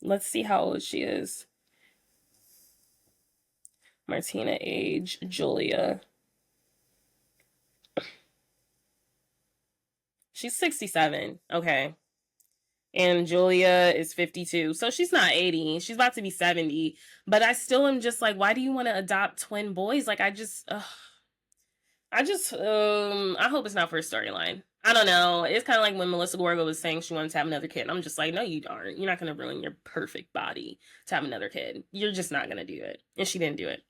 Let's see how old she is. Martina age, Julia. She's 67. Okay. And Julia is 52. So she's not 80. She's about to be 70. But I still am just like, why do you want to adopt twin boys? Like, I hope it's not for a storyline. I don't know. It's kind of like when Melissa Gorga was saying she wanted to have another kid. I'm just like, no, you aren't. You're not going to ruin your perfect body to have another kid. You're just not going to do it. And she didn't do it.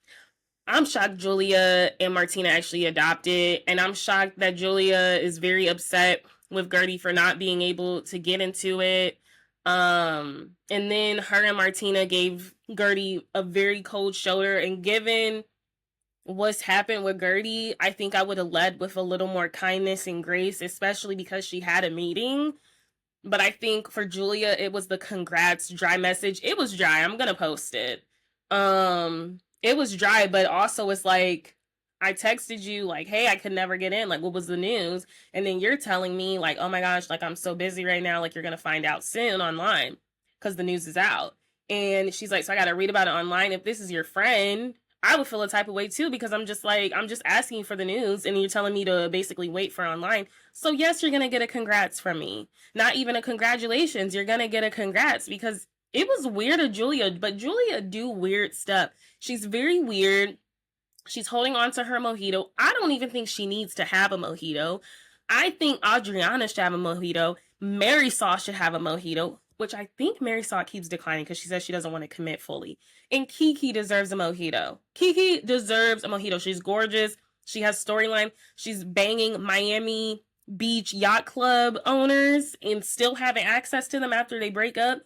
I'm shocked Julia and Martina actually adopted. And I'm shocked that Julia is very upset with Gertie for not being able to get into it. And then her and Martina gave Gertie a very cold shoulder. And given what's happened with Gertie, I think I would have led with a little more kindness and grace, especially because she had a meeting. But I think for Julia, it was the congrats dry message. It was dry. I'm going to post it. It was dry, but also it's like, I texted you like, hey, I could never get in. Like, what was the news? And then you're telling me like, oh my gosh, like I'm so busy right now. Like you're going to find out soon online because the news is out. And she's like, so I got to read about it online. If this is your friend, I would feel a type of way too, because I'm just like, I'm just asking for the news and you're telling me to basically wait for online. So yes, you're going to get a congrats from me. Not even a congratulations. You're going to get a congrats because it was weird of Julia, but Julia do weird stuff. She's very weird. She's holding on to her mojito. I don't even think she needs to have a mojito. I think Adriana should have a mojito. Marisol should have a mojito, which I think Marisol keeps declining because she says she doesn't want to commit fully. And Kiki deserves a mojito. Kiki deserves a mojito. She's gorgeous. She has storyline. She's banging Miami Beach Yacht Club owners and still having access to them after they break up.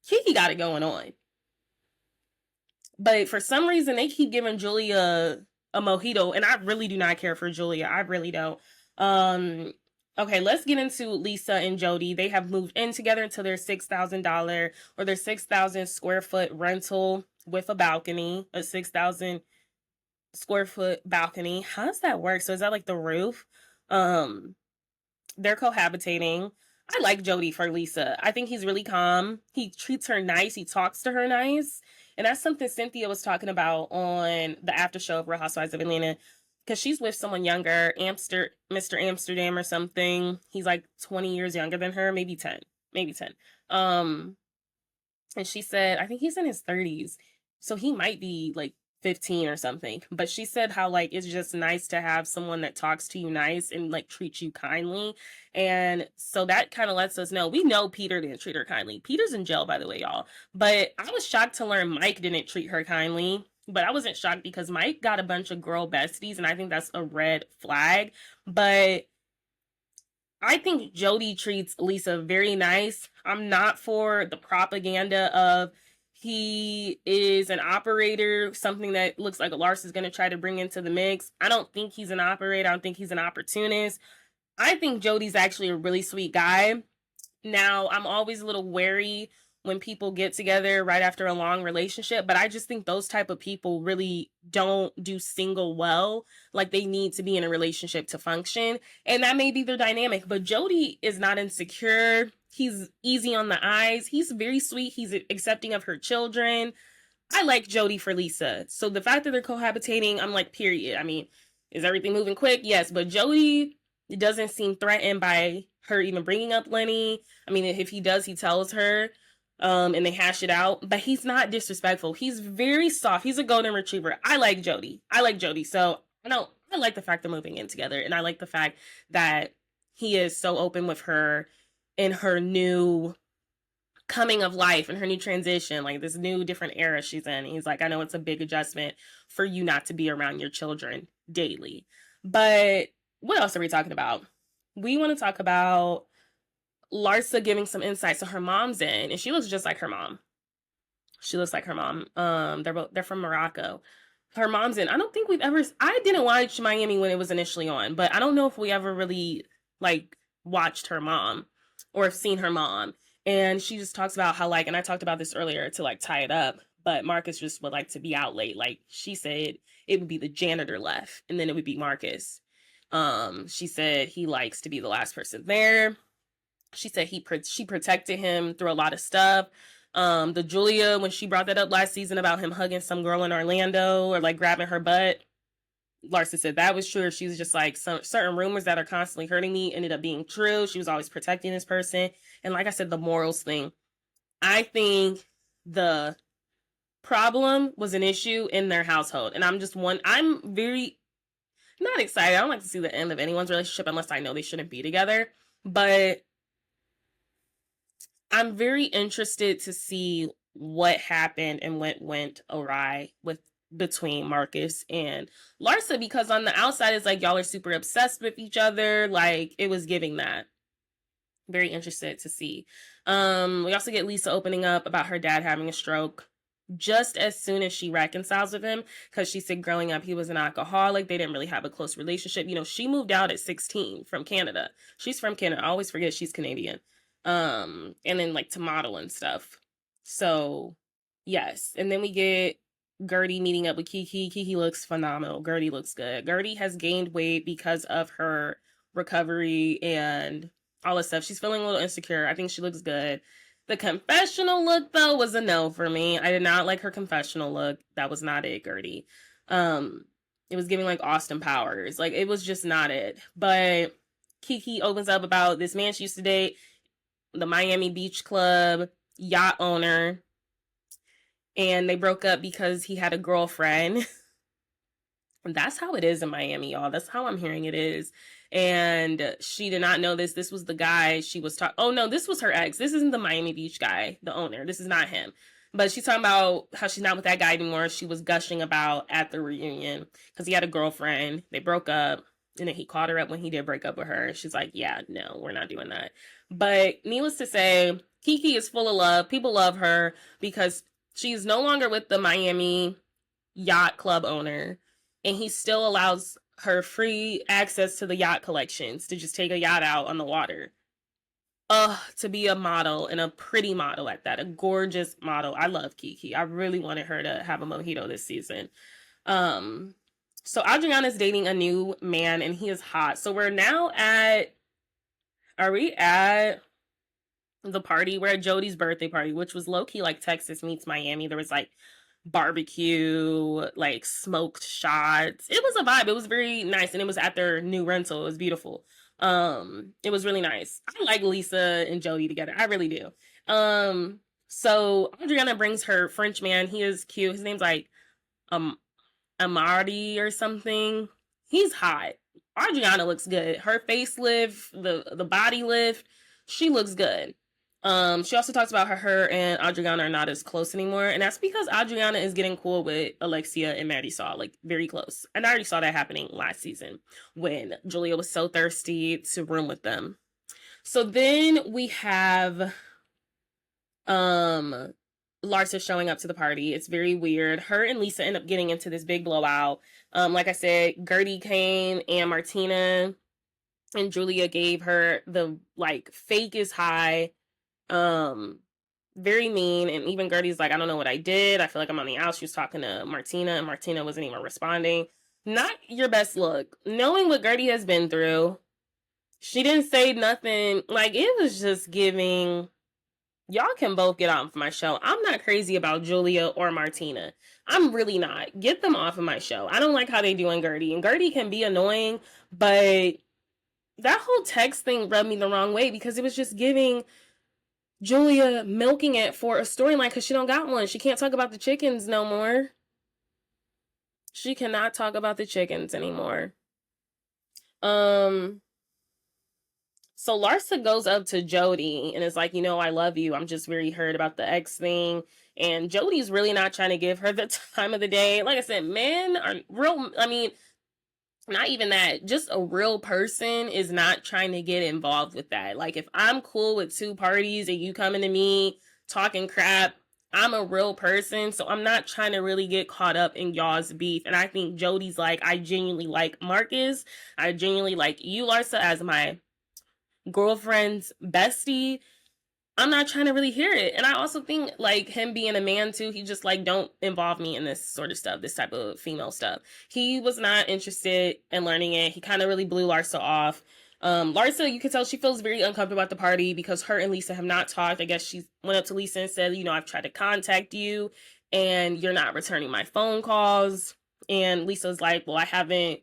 Kiki got it going on. But for some reason, they keep giving Julia a mojito, and I really do not care for Julia. I really don't. Okay, let's get into Lisa and Jody. They have moved in together into their $6,000 or their 6,000 square foot rental with a balcony, a 6,000 square foot balcony. How does that work? So is that like the roof? They're cohabitating. I like Jody for Lisa. I think he's really calm. He treats her nice. He talks to her nice. And that's something Cynthia was talking about on the after show of Real Housewives of Atlanta, because she's with someone younger, Mr. Amsterdam or something. He's like 20 years younger than her, maybe 10. And she said, I think he's in his 30s. So he might be like 15 or something. But she said how like it's just nice to have someone that talks to you nice and like treats you kindly. And so that kind of lets us know, we know Peter didn't treat her kindly. Peter's in jail, by the way, y'all. But I was shocked to learn Mike didn't treat her kindly. But I wasn't shocked because Mike got a bunch of girl besties, and I think that's a red flag. But I think Jody treats Lisa very nice. I'm not for the propaganda of he is an operator, something that looks like Lars is going to try to bring into the mix. I don't think he's an operator. I don't think he's an opportunist. I think Jody's actually a really sweet guy. Now, I'm always a little wary when people get together right after a long relationship, but I just think those type of people really don't do single well. Like, they need to be in a relationship to function, and that may be their dynamic. But Jody is not insecure. He's easy on the eyes. He's very sweet. He's accepting of her children. I like Jody for Lisa. So the fact that they're cohabitating, I'm like, period. I mean, is everything moving quick? Yes, but Jody doesn't seem threatened by her even bringing up Lenny. I mean, if he does, he tells her, and they hash it out. But he's not disrespectful. He's very soft. He's a golden retriever. I like Jody. So I like the fact they're moving in together, and I like the fact that he is so open with her in her new coming of life and her new transition, like this new different era she's in. And he's like, I know it's a big adjustment for you not to be around your children daily. But what else are we talking about? We want to talk about Larsa giving some insight. So her mom's in, and she looks just like her mom. They're from Morocco. Her mom's in. I didn't watch Miami when it was initially on, but I don't know if we ever really like watched her mom or have seen her mom. And she just talks about how like, and I talked about this earlier to like tie it up, but Marcus just would like to be out late. Like she said it would be the janitor left and then it would be Marcus. She said he likes to be the last person there. She said she protected him through a lot of stuff. The Julia, when she brought that up last season about him hugging some girl in Orlando or like grabbing her butt, Larsa said that was true. She was just like, some certain rumors that are constantly hurting me ended up being true. She was always protecting this person. And like I said, the morals thing, I think the problem was an issue in their household. And I'm very not excited. I don't like to see the end of anyone's relationship unless I know they shouldn't be together. But I'm very interested to see what happened and what went awry between Marcus and Larsa, because on the outside it's like y'all are super obsessed with each other. Like it was giving that. Very interested to see. We also get Lisa opening up about her dad having a stroke just as soon as she reconciles with him, because she said growing up he was an alcoholic. They didn't really have a close relationship. You know, she moved out at 16 from Canada. She's from Canada. I always forget she's Canadian. And then like to model and stuff. So yes. And then we get Gertie meeting up with Kiki. Kiki looks phenomenal. Gertie looks good. Gertie has gained weight because of her recovery and all this stuff. She's feeling a little insecure. I think she looks good. The confessional look, though, was a no for me. I did not like her confessional look. That was not it, Gertie. It was giving like Austin Powers. Like, it was just not it. But Kiki opens up about this man she used to date, the Miami Beach Club yacht owner. And they broke up because he had a girlfriend. And that's how it is in Miami, y'all. That's how I'm hearing it is. And she did not know this. This was the guy she was talking. Oh, no, this was her ex. This isn't the Miami Beach guy, the owner. This is not him. But she's talking about how she's not with that guy anymore. She was gushing about at the reunion because he had a girlfriend. They broke up. And then he called her up when he did break up with her. She's like, yeah, no, we're not doing that. But needless to say, Kiki is full of love. People love her because she's no longer with the Miami yacht club owner. And he still allows her free access to the yacht collections to just take a yacht out on the water. To be a model, and a pretty model at that, a gorgeous model. I love Kiki. I really wanted her to have a mojito this season. So Adriana's dating a new man and he is hot. So we're now are we at the party? We're at Jody's birthday party, which was low-key like Texas meets Miami. There was like barbecue, like smoked shots. It was a vibe. It was very nice. And it was at their new rental. It was beautiful. It was really nice. I like Lisa and Jody together. I really do. So Adriana brings her French man. He is cute. His name's like Amari or something. He's hot. Adriana looks good. Her facelift, the body lift, she looks good. She also talks about her and Adriana are not as close anymore, and that's because Adriana is getting cool with Alexia and Marisol, like very close. And I already saw that happening last season when Julia was so thirsty to room with them. So then we have Larsa showing up to the party. It's very weird. Her and Lisa end up getting into this big blowout. Like I said, Gertie came and Martina and Julia gave her the like fakest high. Very mean. And even Gertie's like, I don't know what I did. I feel like I'm on the outs. She was talking to Martina and Martina wasn't even responding. Not your best look. Knowing what Gertie has been through, she didn't say nothing. Like, it was just giving, y'all can both get off my show. I'm not crazy about Julia or Martina. I'm really not. Get them off of my show. I don't like how they doing Gertie. And Gertie can be annoying, but that whole text thing rubbed me the wrong way because it was just giving Julia milking it for a storyline because she don't got one. She can't talk about the chickens no more. She cannot talk about the chickens anymore. So Larsa goes up to Jody and is like, you know, I love you. I'm just very hurt about the ex thing. And Jody's really not trying to give her the time of the day. Like I said, men are real. I mean, not even that. Just a real person is not trying to get involved with that. Like, if I'm cool with two parties and you coming to me talking crap, I'm a real person, so I'm not trying to really get caught up in y'all's beef. And I think Jody's like, I genuinely like Marcus. I genuinely like you, Larsa, as my girlfriend's bestie. I'm not trying to really hear it. And I also think, like, him being a man, too, he just, like, don't involve me in this sort of stuff, this type of female stuff. He was not interested in learning it. He kind of really blew Larsa off. Larsa, you can tell she feels very uncomfortable at the party because her and Lisa have not talked. I guess she went up to Lisa and said, you know, I've tried to contact you and you're not returning my phone calls. And Lisa's like, well, I haven't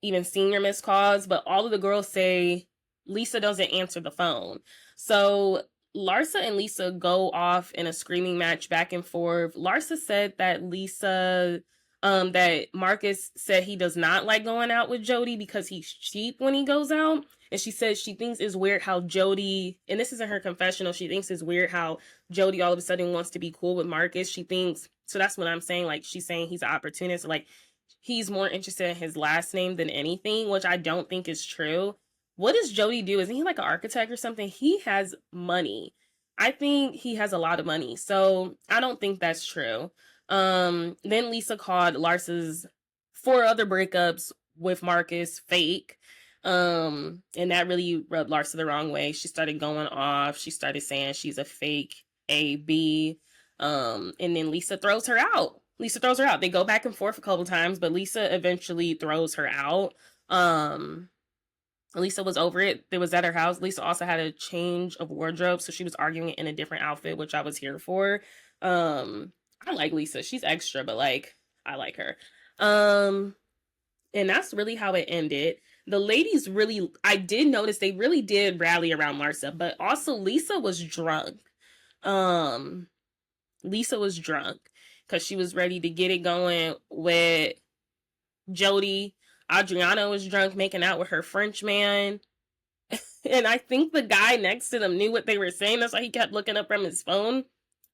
even seen your missed calls. But all of the girls say Lisa doesn't answer the phone. So Larsa and Lisa go off in a screaming match back and forth. Larsa said that that Marcus said he does not like going out with Jody because he's cheap when he goes out. And she says she thinks it's weird how Jody, and this isn't her confessional, she thinks it's weird how Jody all of a sudden wants to be cool with Marcus. She thinks, so that's what I'm saying, like, she's saying he's an opportunist, like, he's more interested in his last name than anything, which I don't think is true. What does Jody do? Isn't he like an architect or something? He has money. I think he has a lot of money. So I don't think that's true. Then Lisa called Larsa's 4 other breakups with Marcus fake. And that really rubbed Larsa the wrong way. She started going off. She started saying she's a fake AB. And then Lisa throws her out. They go back and forth a couple times, but Lisa eventually throws her out. Lisa was over it. It was at her house. Lisa also had a change of wardrobe, so she was arguing in a different outfit, which I was here for. I like Lisa. She's extra, but like, I like her. And that's really how it ended. The ladies really, I did notice they really did rally around Larsa, but also Lisa was drunk. Lisa was drunk because she was ready to get it going with Jody. Adriana was drunk making out with her French man. And I think the guy next to them knew what they were saying. That's why he kept looking up from his phone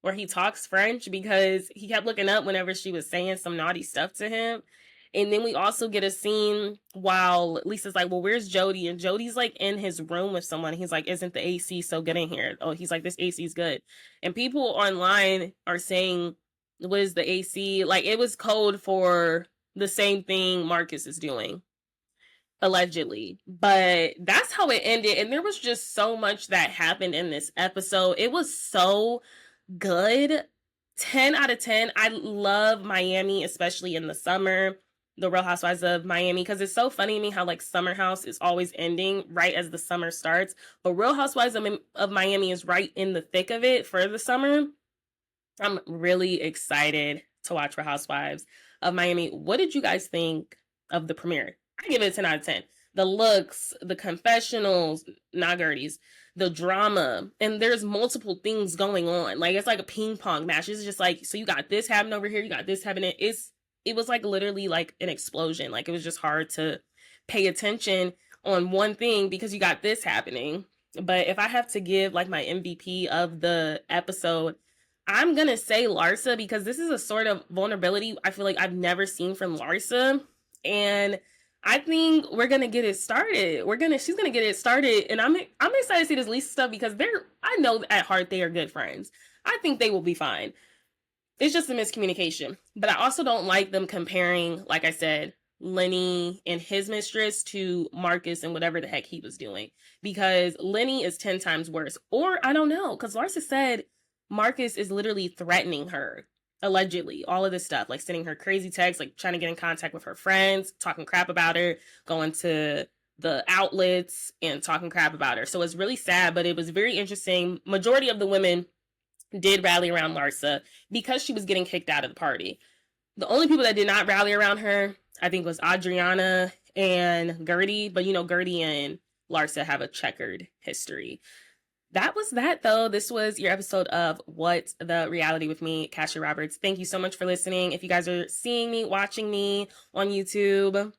where he talks French, because he kept looking up whenever she was saying some naughty stuff to him. And then we also get a scene while Lisa's like, well, where's Jody? And Jody's like in his room with someone. He's like, isn't the AC so good in here? Oh, he's like, this AC is good. And people online are saying, what is the AC? Like, it was code for the same thing Marcus is doing, allegedly. But that's how it ended. And there was just so much that happened in this episode. It was so good. 10 out of 10. I love Miami, especially in the summer. The Real Housewives of Miami, because it's so funny to me how like Summer House is always ending right as the summer starts, but Real Housewives of Miami is right in the thick of it for the summer. I'm really excited to watch Real Housewives of Miami. What did you guys think of the premiere? I give it a 10 out of 10. The looks, the confessionals, not Gertie's, the drama, and there's multiple things going on. Like, it's like a ping pong match. It's just like, so you got this happening over here, you got this happening. It's it was like literally like an explosion. Like it was just hard to pay attention on one thing because you got this happening. But if I have to give like my MVP of the episode, I'm gonna say Larsa, because this is a sort of vulnerability I feel like I've never seen from Larsa. And I think we're gonna get it started. She's gonna get it started, and I'm excited to see this Lisa stuff because I know at heart they are good friends. I think they will be fine. It's just a miscommunication. But I also don't like them comparing, like I said, Lenny and his mistress to Marcus and whatever the heck he was doing. Because Lenny is 10 times worse. Or I don't know, because Larsa said Marcus is literally threatening her, allegedly. All of this stuff, like sending her crazy texts, like trying to get in contact with her friends, talking crap about her, going to the outlets and talking crap about her. So it's really sad, but it was very interesting. Majority of the women did rally around Larsa because she was getting kicked out of the party. The only people that did not rally around her, I think, was Adriana and Gertie. But you know, Gertie and Larsa have a checkered history. That was that, though. This was your episode of What the Reality with me, Cassia Roberts. Thank you so much for listening. If you guys are seeing me, watching me on YouTube,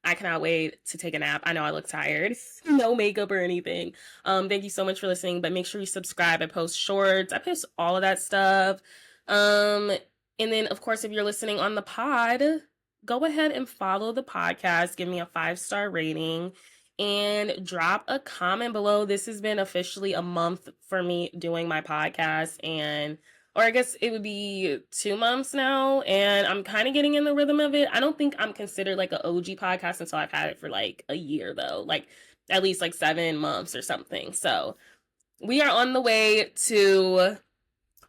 I cannot wait to take a nap. I know I look tired. No makeup or anything. Thank you so much for listening, but make sure you subscribe. I post shorts. I post all of that stuff. And then, of course, if you're listening on the pod, go ahead and follow the podcast. Give me a 5-star rating and drop a comment below. This has been officially a month for me doing my podcast, or I guess it would be 2 months now, and I'm kind of getting in the rhythm of it. I don't think I'm considered like an OG podcast until I've had it for like a year, though, like at least like 7 months or something. So we are on the way to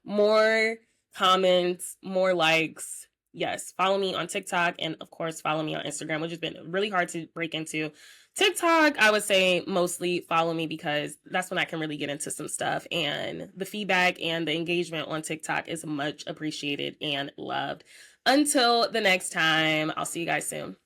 more comments, more likes. Yes, follow me on TikTok, and of course follow me on Instagram, which has been really hard to break into. TikTok, I would say mostly follow me because that's when I can really get into some stuff, and the feedback and the engagement on TikTok is much appreciated and loved. Until the next time, I'll see you guys soon.